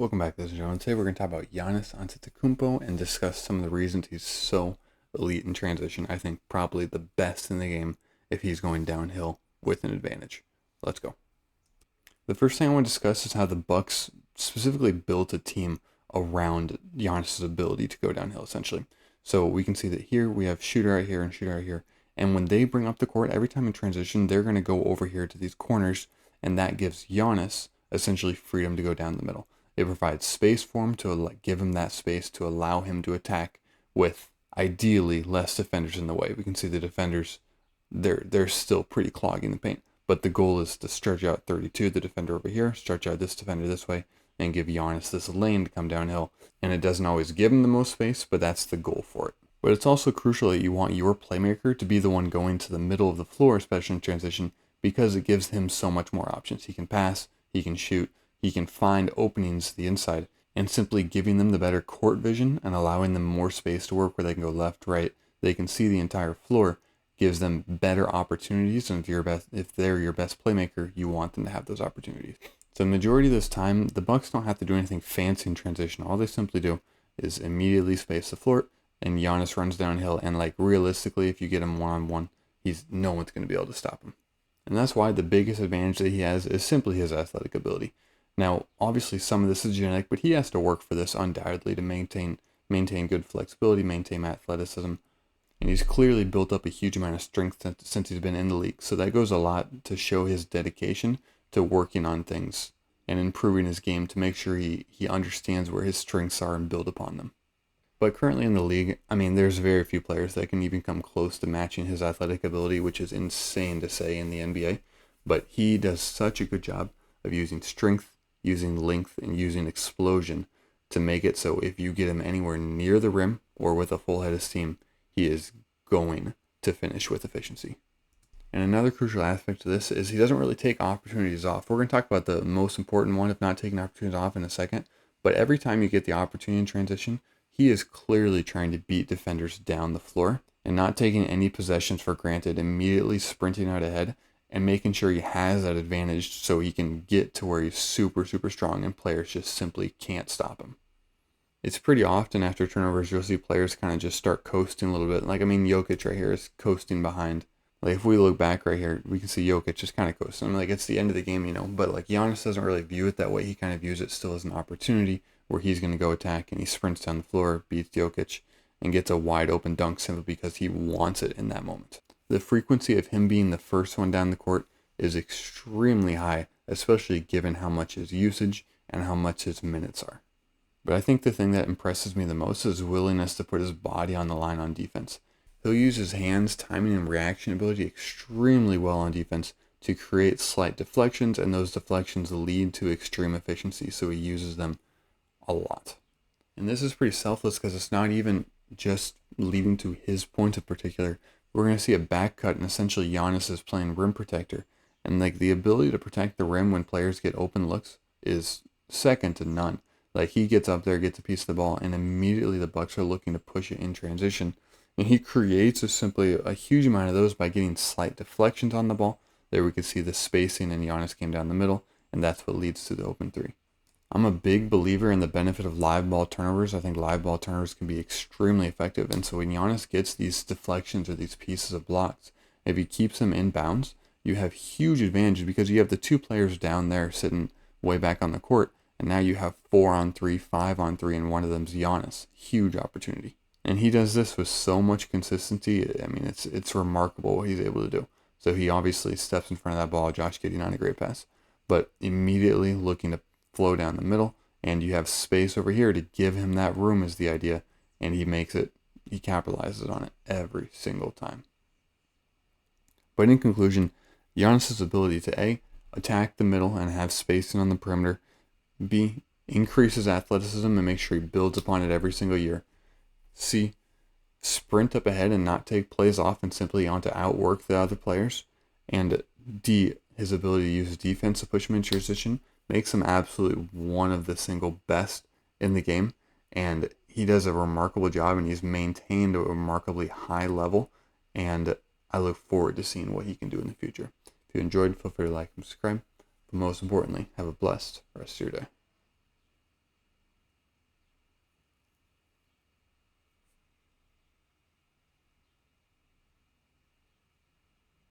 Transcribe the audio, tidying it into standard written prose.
Welcome back, ladies and gentlemen. Today we're going to talk about Giannis Antetokounmpo and discuss some of the reasons he's so elite in transition. I think probably the best in the game if he's going downhill with an advantage. Let's go. The first thing I want to discuss is how the Bucks specifically built a team around Giannis' ability to go downhill, essentially. So we can see that here we have shooter right here and shooter right here. And when they bring up the court, every time in transition, they're going to go over here to these corners, and that gives Giannis essentially freedom to go down the middle. It provides space for him to give him that space to allow him to attack with ideally less defenders in the way. We can see the defenders, they're still pretty clogging the paint. But the goal is to stretch out 32, the defender over here, stretch out this defender this way, and give Giannis this lane to come downhill. And it doesn't always give him the most space, but that's the goal for it. But it's also crucial that you want your playmaker to be the one going to the middle of the floor, especially in transition, because it gives him so much more options. He can pass, he can shoot, he can find openings to the inside, and simply giving them the better court vision and allowing them more space to work where they can go left, right, they can see the entire floor, gives them better opportunities. And if they're your best playmaker, you want them to have those opportunities. So the majority of this time, the Bucks don't have to do anything fancy in transition. All they simply do is immediately space the floor, and Giannis runs downhill. And realistically, if you get him one-on-one, no one's going to be able to stop him. And that's why the biggest advantage that he has is simply his athletic ability. Now, obviously, some of this is genetic, but he has to work for this undoubtedly to maintain good flexibility, maintain athleticism. And he's clearly built up a huge amount of strength since he's been in the league. So that goes a lot to show his dedication to working on things and improving his game to make sure he understands where his strengths are and build upon them. But currently in the league, there's very few players that can even come close to matching his athletic ability, which is insane to say in the NBA. But he does such a good job of using strength, using length, and using explosion to make it so if you get him anywhere near the rim or with a full head of steam, he is going to finish with efficiency. And another crucial aspect to this is he doesn't really take opportunities off. We're going to talk about the most important one, if not taking opportunities off, in a second. But every time you get the opportunity in transition, he is clearly trying to beat defenders down the floor and not taking any possessions for granted, immediately sprinting out ahead and making sure he has that advantage so he can get to where he's super, super strong and players just simply can't stop him. It's pretty often after turnovers, you'll see players kind of just start coasting a little bit. Jokic right here is coasting behind. If we look back right here, we can see Jokic just kind of coasting. It's the end of the game, But Giannis doesn't really view it that way. He kind of views it still as an opportunity where he's going to go attack, and he sprints down the floor, beats Jokic, and gets a wide open dunk simply because he wants it in that moment. The frequency of him being the first one down the court is extremely high, especially given how much his usage and how much his minutes are. But I think the thing that impresses me the most is his willingness to put his body on the line on defense. He'll use his hands, timing, and reaction ability extremely well on defense to create slight deflections, and those deflections lead to extreme efficiency, so he uses them a lot. And this is pretty selfless because it's not even just leading to his point in particular. We're going to see a back cut, and essentially Giannis is playing rim protector. And the ability to protect the rim when players get open looks is second to none. He gets up there, gets a piece of the ball, and immediately the Bucks are looking to push it in transition. And he creates simply a huge amount of those by getting slight deflections on the ball. There we could see the spacing, and Giannis came down the middle, and that's what leads to the open three. I'm a big believer in the benefit of live ball turnovers. I think live ball turnovers can be extremely effective. And so when Giannis gets these deflections or these pieces of blocks, if he keeps them in bounds, you have huge advantage because you have the two players down there sitting way back on the court. And now you have 4-on-3, 5-on-3, and one of them's Giannis. Huge opportunity. And he does this with so much consistency. It's remarkable what he's able to do. So he obviously steps in front of that ball. Josh Giddey, not a great pass. But immediately looking to flow down the middle. And you have space over here to give him that room is the idea. And he capitalizes on it every single time. But in conclusion, Giannis' ability to A, attack the middle and have spacing on the perimeter. B, increases athleticism and make sure he builds upon it every single year. C, sprint up ahead and not take plays off and simply want to outwork the other players. And D, his ability to use defense to push him in transition makes him absolutely one of the single best in the game. And he does a remarkable job, and he's maintained a remarkably high level. And I look forward to seeing what he can do in the future. If you enjoyed, feel free to like and subscribe. But most importantly, have a blessed rest of your day.